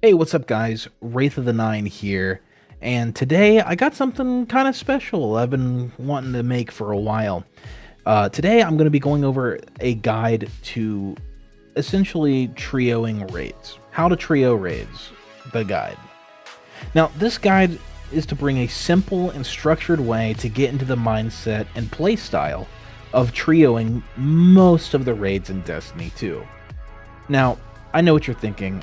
Hey, what's up, guys? Wraith of the Nine here, and today I got something kind of special I've been wanting to make for a while. Today I'm going to be going over a guide to essentially trioing raids. How to trio raids, the guide. Now, this guide is to bring a simple and structured way to get into the mindset and play style of trioing most of the raids in Destiny 2. Now, I know what you're thinking.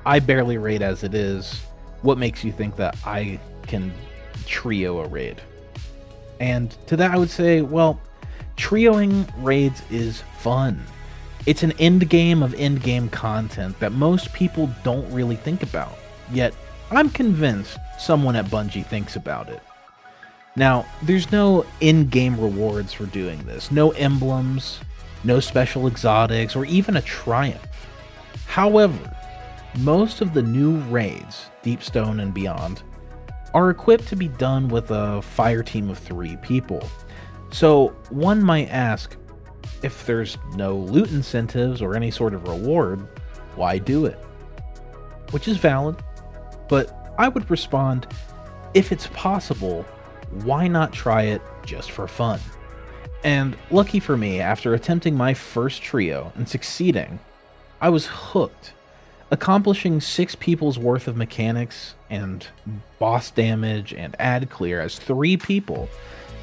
I barely raid as it is. What makes you think that I can trio a raid? And to that I would say, well, trioing raids is fun. It's an end game of end game content that most people don't really think about. Yet, I'm convinced someone at Bungie thinks about it. Now, there's no in-game rewards for doing this. No emblems, no special exotics, or even a triumph. However, most of the new raids, Deepstone and beyond, are equipped to be done with a fire team of 3 people. So one might ask, if there's no loot incentives or any sort of reward, why do it? Which is valid, but I would respond, if it's possible, why not try it just for fun? And lucky for me, after attempting my first trio and succeeding, I was hooked. Accomplishing 6 people's worth of mechanics and boss damage and ad clear as 3 people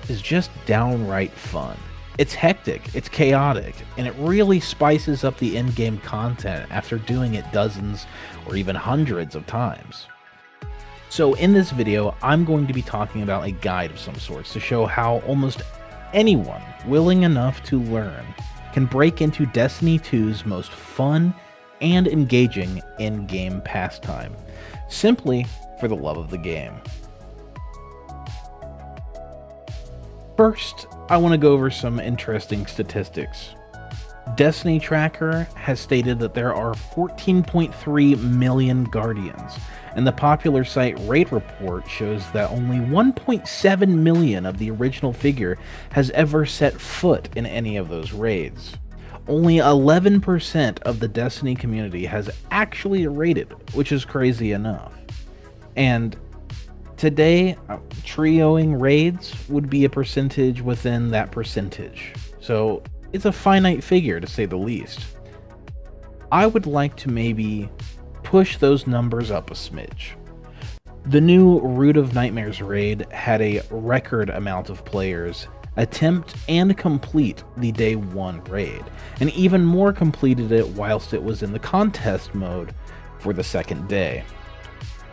is just downright fun. It's hectic, it's chaotic, and it really spices up the in-game content after doing it dozens or even hundreds of times. So in this video, I'm going to be talking about a guide of some sorts to show how almost anyone willing enough to learn can break into Destiny 2's most fun and engaging in-game pastime, simply for the love of the game. First, I want to go over some interesting statistics. Destiny Tracker has stated that there are 14.3 million Guardians, and the popular site Raid Report shows that only 1.7 million of the original figure has ever set foot in any of those raids. Only 11% of the Destiny community has actually raided, which is crazy enough. And today, trioing raids would be a percentage within that percentage. So it's a finite figure, to say the least. I would like to maybe push those numbers up a smidge. The new Root of Nightmares raid had a record amount of players attempt and complete the day 1 raid, and even more completed it whilst it was in the contest mode for the second day.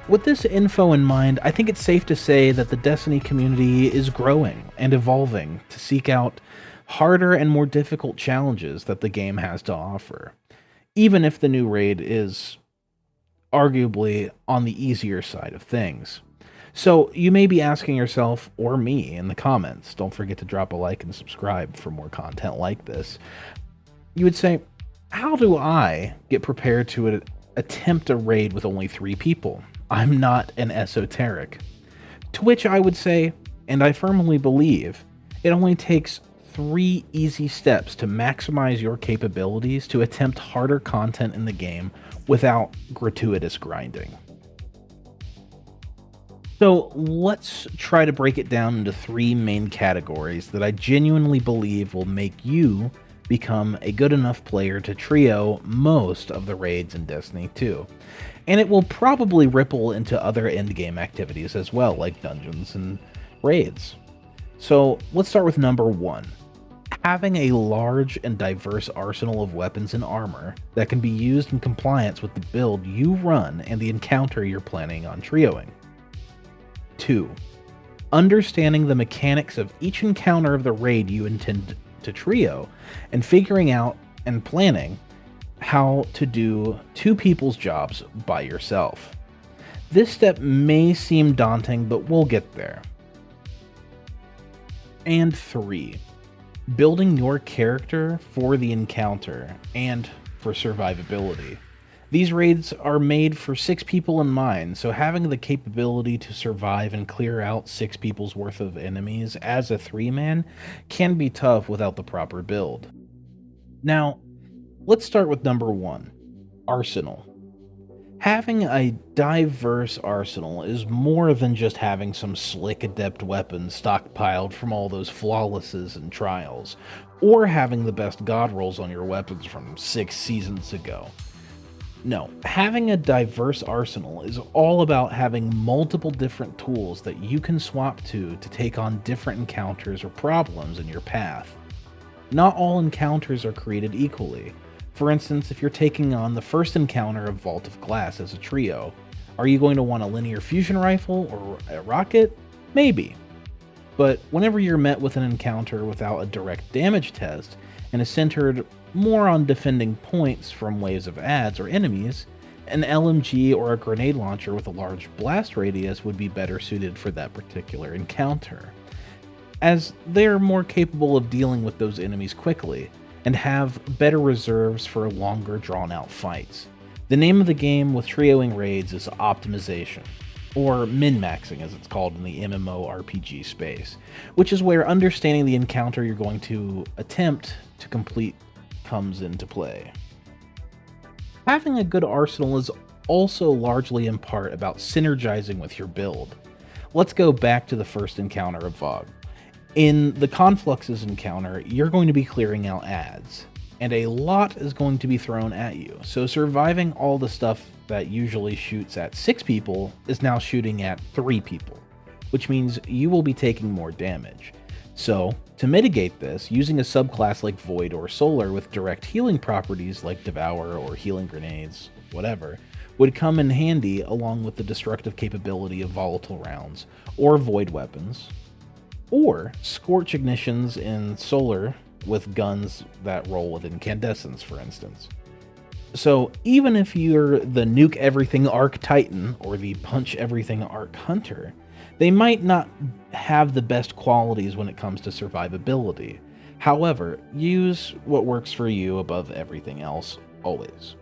With this info in mind, I think it's safe to say that the Destiny community is growing and evolving to seek out harder and more difficult challenges that the game has to offer, even if the new raid is arguably on the easier side of things. So you may be asking yourself, or me, in the comments, don't forget to drop a like and subscribe for more content like this. You would say, how do I get prepared to attempt a raid with only 3 people? I'm not an esoteric. To which I would say, and I firmly believe, it only takes 3 easy steps to maximize your capabilities to attempt harder content in the game without gratuitous grinding. So let's try to break it down into 3 main categories that I genuinely believe will make you become a good enough player to trio most of the raids in Destiny 2. And it will probably ripple into other endgame activities as well, like dungeons and raids. So let's start with number 1. Having a large and diverse arsenal of weapons and armor that can be used in compliance with the build you run and the encounter you're planning on trioing. 2. Understanding the mechanics of each encounter of the raid you intend to trio, and figuring out and planning how to do 2 people's jobs by yourself. This step may seem daunting, but we'll get there. And 3. Building your character for the encounter and for survivability. These raids are made for 6 people in mind, so having the capability to survive and clear out 6 people's worth of enemies as a 3-man can be tough without the proper build. Now, let's start with number 1, Arsenal. Having a diverse arsenal is more than just having some slick adept weapons stockpiled from all those flawlesses and trials, or having the best god rolls on your weapons from 6 seasons ago. No, having a diverse arsenal is all about having multiple different tools that you can swap to take on different encounters or problems in your path. Not all encounters are created equally. For instance, if you're taking on the first encounter of Vault of Glass as a trio, are you going to want a linear fusion rifle or a rocket? Maybe. But whenever you're met with an encounter without a direct damage test and is centered more on defending points from waves of adds or enemies, an LMG or a grenade launcher with a large blast radius would be better suited for that particular encounter, as they're more capable of dealing with those enemies quickly and have better reserves for longer drawn out fights. The name of the game with trioing raids is optimization, or min-maxing as it's called in the MMORPG space, which is where understanding the encounter you're going to attempt to complete comes into play. Having a good arsenal is also largely in part about synergizing with your build. Let's go back to the first encounter of VoG. In the Confluxes encounter, you're going to be clearing out adds, and a lot is going to be thrown at you, so surviving all the stuff that usually shoots at 6 people is now shooting at 3 people, which means you will be taking more damage. So, to mitigate this, using a subclass like Void or Solar with direct healing properties like Devour or Healing Grenades, whatever, would come in handy along with the destructive capability of volatile rounds, or Void weapons, or Scorch ignitions in Solar with guns that roll with incandescence, for instance. So even if you're the Nuke Everything Arc Titan or the Punch Everything Arc Hunter, they might not have the best qualities when it comes to survivability. However, use what works for you above everything else, always.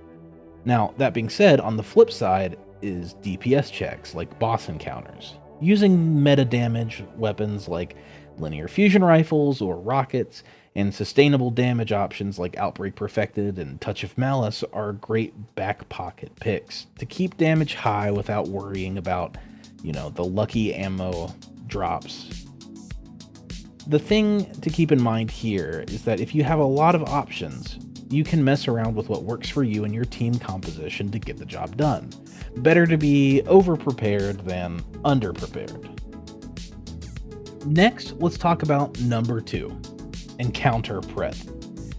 Now, that being said, on the flip side is DPS checks like boss encounters. Using meta damage weapons like linear fusion rifles or rockets and sustainable damage options like Outbreak Perfected and Touch of Malice are great back pocket picks to keep damage high without worrying about, the lucky ammo drops. The thing to keep in mind here is that if you have a lot of options, you can mess around with what works for you and your team composition to get the job done. Better to be over-prepared than under-prepared. Next, let's talk about number 2, encounter prep.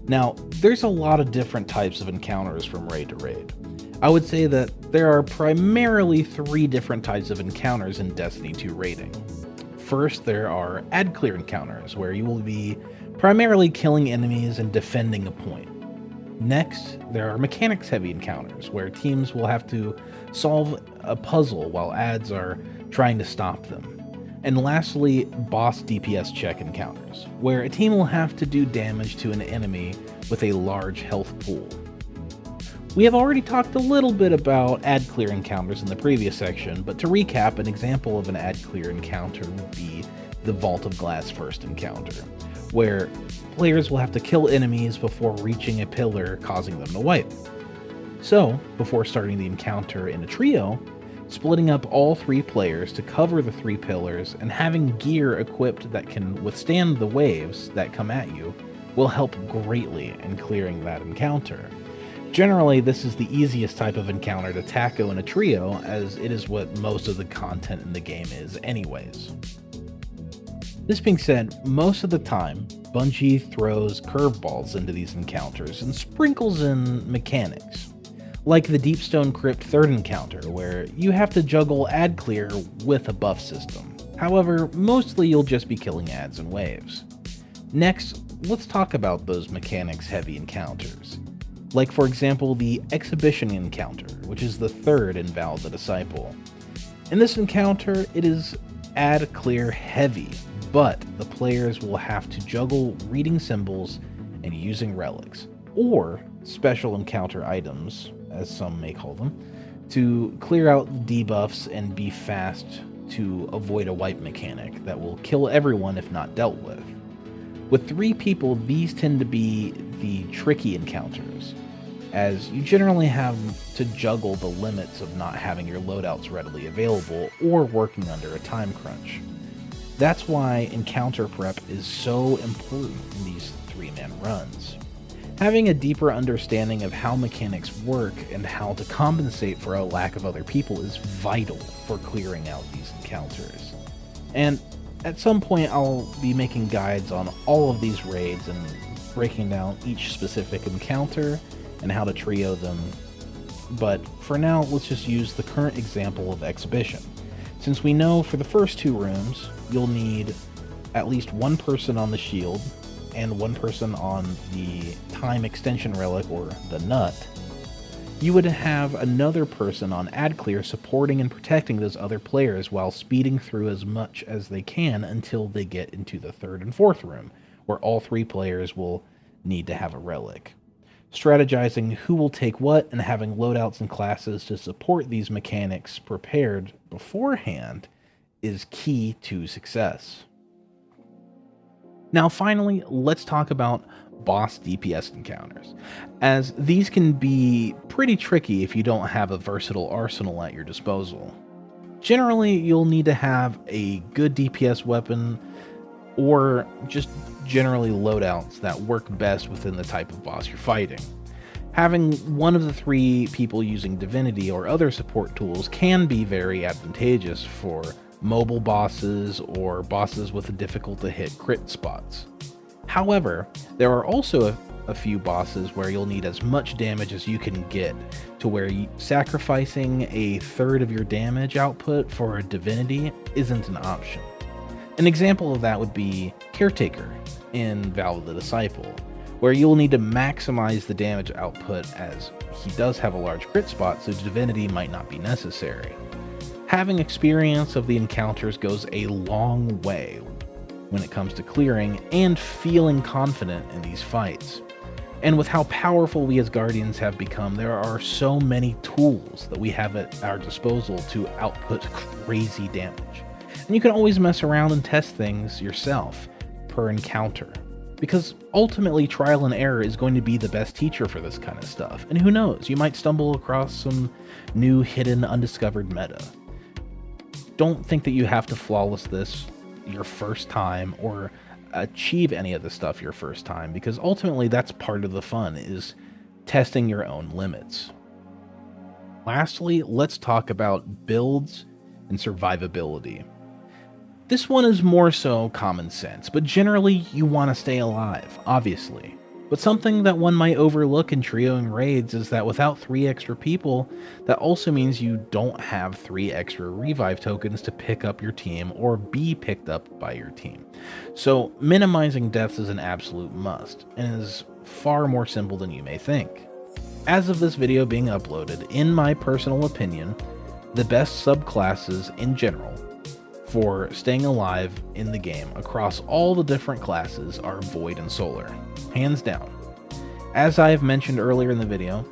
Now, there's a lot of different types of encounters from raid to raid. I would say that there are primarily 3 different types of encounters in Destiny 2 raiding. First, there are ad clear encounters, where you will be primarily killing enemies and defending a point. Next, there are mechanics-heavy encounters, where teams will have to solve a puzzle while adds are trying to stop them. And lastly, boss DPS check encounters, where a team will have to do damage to an enemy with a large health pool. We have already talked a little bit about ad clear encounters in the previous section, but to recap, an example of an ad clear encounter would be the Vault of Glass first encounter, where players will have to kill enemies before reaching a pillar, causing them to wipe. So, before starting the encounter in a trio, splitting up all 3 players to cover the 3 pillars and having gear equipped that can withstand the waves that come at you will help greatly in clearing that encounter. Generally, this is the easiest type of encounter to tackle in a trio, as it is what most of the content in the game is anyways. This being said, most of the time, Bungie throws curveballs into these encounters and sprinkles in mechanics, like the Deepstone Crypt third encounter, where you have to juggle ad clear with a buff system. However, mostly you'll just be killing adds and waves. Next, let's talk about those mechanics-heavy encounters. Like, for example, the Exhibition encounter, which is the third in Val the Disciple. In this encounter, it is ad clear heavy, but the players will have to juggle reading symbols and using relics, or special encounter items, as some may call them, to clear out debuffs and be fast to avoid a wipe mechanic that will kill everyone if not dealt with. With 3 people, these tend to be the tricky encounters. as you generally have to juggle the limits of not having your loadouts readily available or working under a time crunch. That's why encounter prep is so important in these 3-man runs. Having a deeper understanding of how mechanics work and how to compensate for a lack of other people is vital for clearing out these encounters. And at some point I'll be making guides on all of these raids and breaking down each specific encounter and how to trio them, but for now let's just use the current example of Exhibition. Since we know for the first 2 rooms you'll need at least 1 person on the shield and 1 person on the time extension relic or the nut, you would have another person on ad clear supporting and protecting those other players while speeding through as much as they can until they get into the 3rd and 4th room, where all 3 players will need to have a relic. Strategizing who will take what and having loadouts and classes to support these mechanics prepared beforehand is key to success. Now finally, let's talk about boss DPS encounters, as these can be pretty tricky if you don't have a versatile arsenal at your disposal. Generally, you'll need to have a good DPS weapon or just generally loadouts that work best within the type of boss you're fighting. Having one of the 3 people using Divinity or other support tools can be very advantageous for mobile bosses or bosses with difficult to hit crit spots. However, there are also a few bosses where you'll need as much damage as you can get, to where sacrificing a third of your damage output for a Divinity isn't an option. An example of that would be Caretaker in Vow of the Disciple, where you'll need to maximize the damage output as he does have a large crit spot, so Divinity might not be necessary. Having experience of the encounters goes a long way when it comes to clearing and feeling confident in these fights. And with how powerful we as Guardians have become, there are so many tools that we have at our disposal to output crazy damage. And you can always mess around and test things yourself per encounter, because ultimately trial and error is going to be the best teacher for this kind of stuff. And who knows, you might stumble across some new hidden undiscovered meta. Don't think that you have to flawless this your first time or achieve any of this stuff your first time, because ultimately that's part of the fun, is testing your own limits. Lastly, let's talk about builds and survivability. This one is more so common sense, but generally you want to stay alive, obviously. But something that one might overlook in trioing raids is that without 3 extra people, that also means you don't have 3 extra revive tokens to pick up your team or be picked up by your team. So minimizing deaths is an absolute must, and is far more simple than you may think. As of this video being uploaded, in my personal opinion, the best subclasses in general for staying alive in the game across all the different classes are Void and Solar, hands down. As I have mentioned earlier in the video,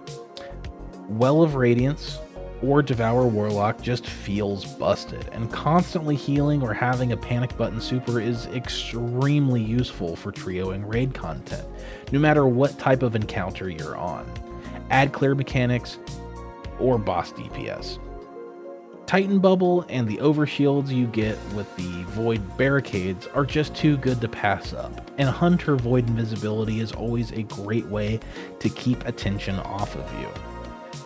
Well of Radiance or Devour Warlock just feels busted, and constantly healing or having a panic button super is extremely useful for trioing raid content, no matter what type of encounter you're on, ad clear mechanics or boss DPS. Titan Bubble and the overshields you get with the Void Barricades are just too good to pass up, and Hunter Void Invisibility is always a great way to keep attention off of you.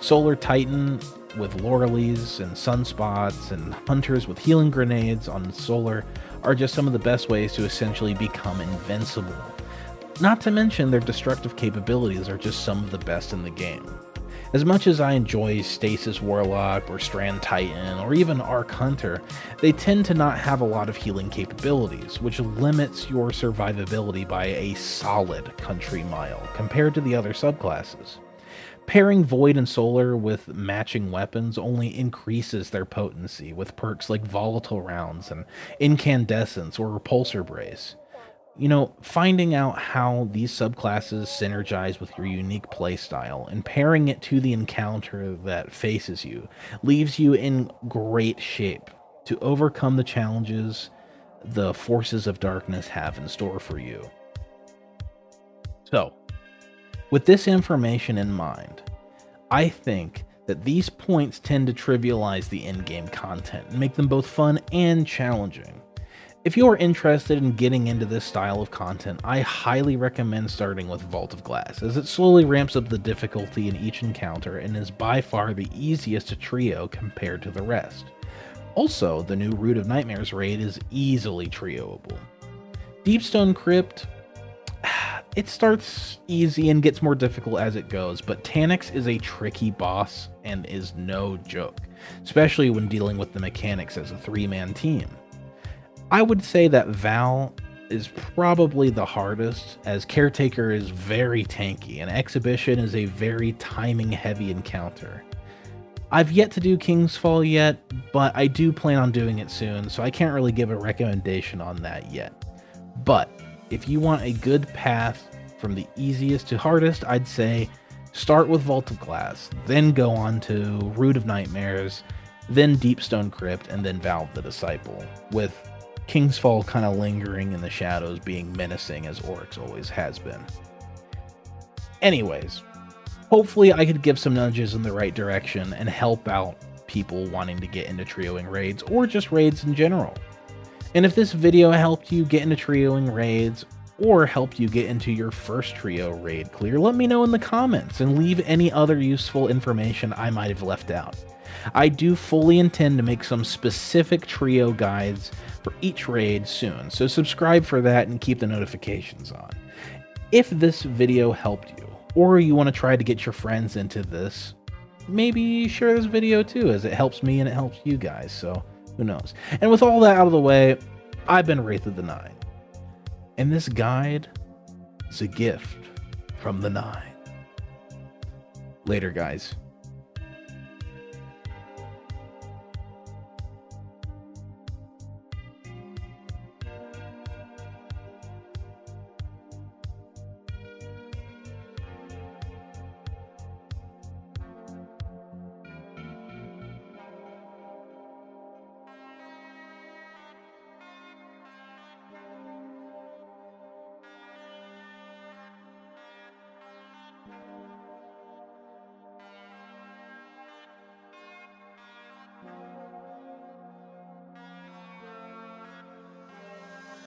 Solar Titan with Loreleys and Sunspots and Hunters with Healing Grenades on Solar are just some of the best ways to essentially become invincible. Not to mention their destructive capabilities are just some of the best in the game. As much as I enjoy Stasis Warlock or Strand Titan or even Arc Hunter, they tend to not have a lot of healing capabilities, which limits your survivability by a solid country mile compared to the other subclasses. Pairing Void and Solar with matching weapons only increases their potency with perks like Volatile Rounds and Incandescence or Repulsor Brace. You know, finding out how these subclasses synergize with your unique playstyle and pairing it to the encounter that faces you leaves you in great shape to overcome the challenges the forces of darkness have in store for you. So, With this information in mind, I think that these points tend to trivialize the in-game content and make them both fun and challenging. If you are interested in getting into this style of content, I highly recommend starting with Vault of Glass, as it slowly ramps up the difficulty in each encounter and is by far the easiest to trio compared to the rest. Also, the new Root of Nightmares raid is easily trioable. Deepstone Crypt, it starts easy and gets more difficult as it goes, but Taniks is a tricky boss and is no joke, especially when dealing with the mechanics as a 3-man team. I would say that Val is probably the hardest, as Caretaker is very tanky and Exhibition is a very timing heavy encounter. I've yet to do King's Fall yet, but I do plan on doing it soon, so I can't really give a recommendation on that yet. But if you want a good path from the easiest to hardest, I'd say start with Vault of Glass, then go on to Root of Nightmares, then Deepstone Crypt, and then Valve the Disciple, with King's Fall kind of lingering in the shadows, being menacing as Oryx always has been. Anyways, hopefully I could give some nudges in the right direction and help out people wanting to get into trioing raids, or just raids in general. And if this video helped you get into trioing raids, or helped you get into your first trio raid clear, let me know in the comments and leave any other useful information I might have left out. I do fully intend to make some specific trio guides for each raid soon, so subscribe for that and keep the notifications on. If this video helped you, or you want to try to get your friends into this, maybe share this video too, as it helps me and it helps you guys, so who knows. And with all that out of the way, I've been Wraith of the Nine, and this guide is a gift from the Nine. Later, guys.